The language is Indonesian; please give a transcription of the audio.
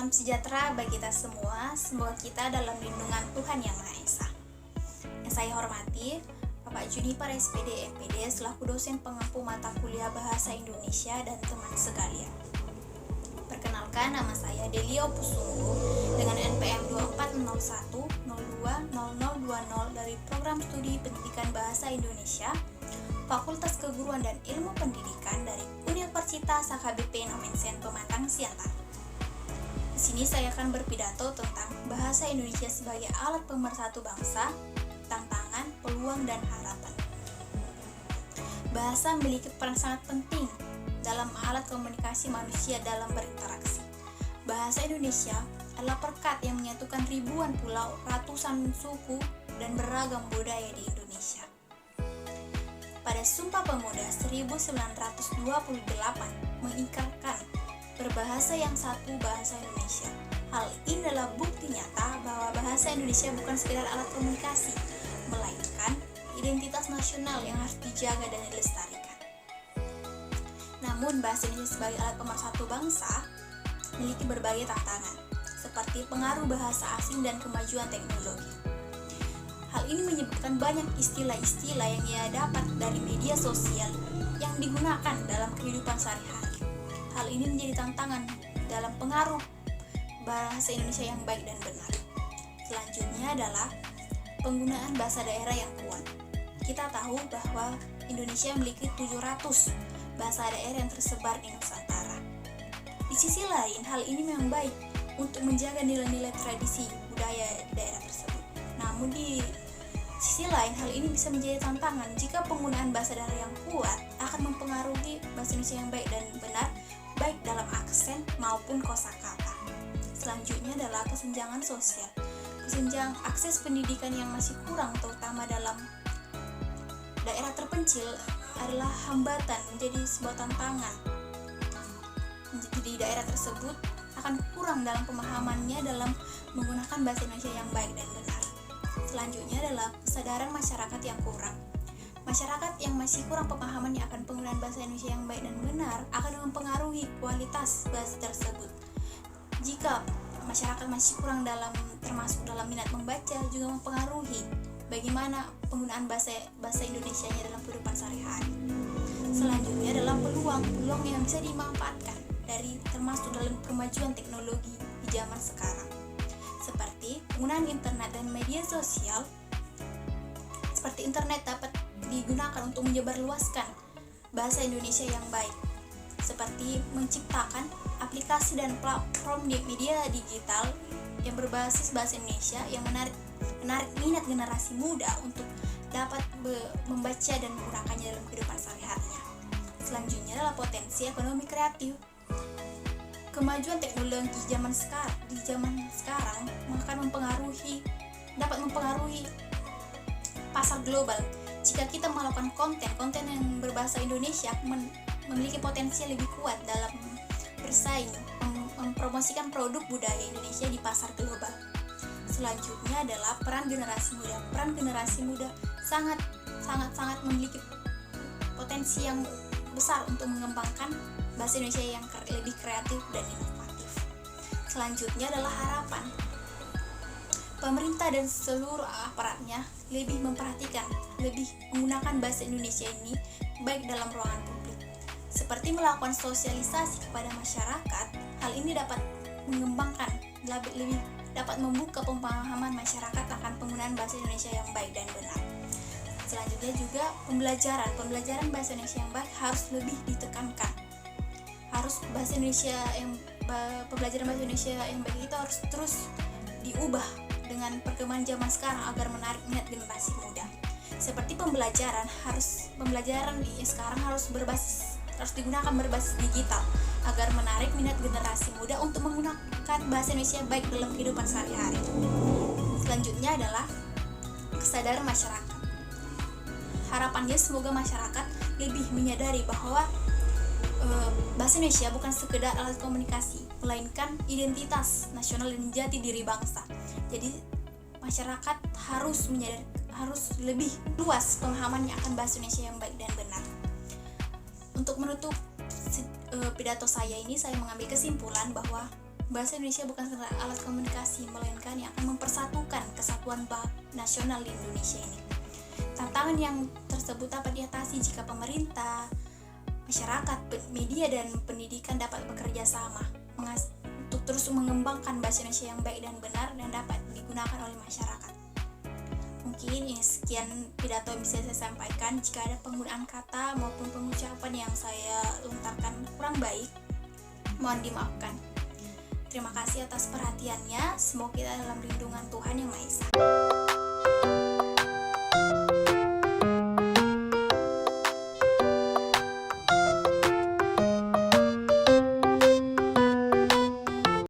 Salam sejahtera bagi kita semua. Semoga kita dalam lindungan Tuhan Yang Maha Esa. Yang saya hormati, Bapak Juniper SPD MPD selaku dosen pengampu mata kuliah Bahasa Indonesia dan teman sekalian. Perkenalkan, nama saya Delia Pusunggu dengan NPM 2401020020 dari Program Studi Pendidikan Bahasa Indonesia, Fakultas Keguruan dan Ilmu Pendidikan dari Universitas HKBP Nomensen Pematang Siantar. Di sini saya akan berpidato tentang bahasa Indonesia sebagai alat pemersatu bangsa, tantangan, peluang, dan harapan. Bahasa memiliki peran sangat penting dalam alat komunikasi manusia dalam berinteraksi. Bahasa Indonesia adalah perekat yang menyatukan ribuan pulau, ratusan suku, dan beragam budaya di Indonesia. Pada Sumpah Pemuda 1928 mengikrarkan berbahasa yang satu, bahasa Indonesia. Hal ini adalah bukti nyata bahwa bahasa Indonesia bukan sekedar alat komunikasi, melainkan identitas nasional yang harus dijaga dan dilestarikan. Namun, bahasa Indonesia sebagai alat pemersatu bangsa memiliki berbagai tantangan, seperti pengaruh bahasa asing dan kemajuan teknologi. Hal ini menyebabkan banyak istilah-istilah yang ia dapat dari media sosial yang digunakan dalam kehidupan sehari-hari. Hal ini menjadi tantangan dalam pengaruh bahasa Indonesia yang baik dan benar. Selanjutnya adalah penggunaan bahasa daerah yang kuat. Kita tahu bahwa Indonesia memiliki 700 bahasa daerah yang tersebar di Nusantara. Di sisi lain, hal ini memang baik untuk menjaga nilai-nilai tradisi budaya di daerah tersebut. Namun di sisi lain, hal ini bisa menjadi tantangan jika penggunaan bahasa daerah yang kuat akan mempengaruhi bahasa Indonesia yang baik dan benar, baik dalam aksen maupun kosakata. Selanjutnya adalah kesenjangan sosial. Kesenjangan akses pendidikan yang masih kurang, terutama dalam daerah terpencil, adalah hambatan menjadi sebuah tantangan. Jadi daerah tersebut akan kurang dalam pemahamannya dalam menggunakan bahasa Indonesia yang baik dan benar. Selanjutnya adalah kesadaran masyarakat yang kurang. Masyarakat yang masih kurang pemahamannya akan penggunaan bahasa Indonesia yang baik dan benar akan mempengaruhi kualitas bahasa tersebut. Jika masyarakat masih kurang termasuk dalam minat membaca, juga mempengaruhi bagaimana penggunaan bahasa Indonesianya dalam kehidupan sehari-hari. Selanjutnya adalah peluang yang bisa dimanfaatkan termasuk dalam kemajuan teknologi di zaman sekarang, seperti penggunaan internet dan media sosial. Seperti internet dapat digunakan untuk menyebarluaskan bahasa Indonesia yang baik, seperti menciptakan aplikasi dan platform di media digital yang berbasis bahasa Indonesia yang menarik minat generasi muda untuk dapat membaca dan menggunakannya dalam kehidupan sehari-harinya. Selanjutnya adalah potensi ekonomi kreatif. Kemajuan teknologi di zaman sekarang akan dapat mempengaruhi pasar global. Jika kita melakukan konten yang berbahasa Indonesia memiliki potensi lebih kuat dalam bersaing, mempromosikan produk budaya Indonesia di pasar global. Selanjutnya adalah peran generasi muda. Peran generasi muda sangat memiliki potensi yang besar untuk mengembangkan bahasa Indonesia yang lebih kreatif dan inovatif. Selanjutnya adalah harapan. Pemerintah dan seluruh aparatnya lebih menggunakan bahasa Indonesia ini baik dalam ruangan publik, seperti melakukan sosialisasi kepada masyarakat. Hal ini dapat dapat membuka pemahaman masyarakat akan penggunaan bahasa Indonesia yang baik dan benar. Selanjutnya juga pembelajaran bahasa Indonesia yang baik harus lebih ditekankan. Pembelajaran bahasa Indonesia yang baik itu harus terus diubah dengan perkembangan zaman sekarang agar menarik minat generasi muda. Seperti pembelajaran sekarang harus digunakan berbasis digital agar menarik minat generasi muda untuk menggunakan bahasa Indonesia baik dalam kehidupan sehari-hari. Selanjutnya adalah kesadaran masyarakat. Harapannya semoga masyarakat lebih menyadari bahwa bahasa Indonesia bukan sekedar alat komunikasi, melainkan identitas nasional dan jati diri bangsa. Jadi masyarakat harus lebih luas pemahamannya akan bahasa Indonesia yang baik dan benar. Untuk menutup pidato saya ini, saya mengambil kesimpulan bahwa bahasa Indonesia bukan sekedar alat komunikasi, melainkan yang akan mempersatukan kesatuan nasional di Indonesia ini. Tantangan yang tersebut dapat diatasi jika pemerintah, masyarakat, media, dan pendidikan dapat bekerja sama untuk terus mengembangkan bahasa Indonesia yang baik dan benar dan dapat digunakan oleh masyarakat. Mungkin ini sekian pidato yang bisa saya sampaikan. Jika ada penggunaan kata maupun pengucapan yang saya lontarkan kurang baik, mohon dimaafkan. Terima kasih atas perhatiannya. Semoga kita dalam lindungan Tuhan Yang Maha Esa.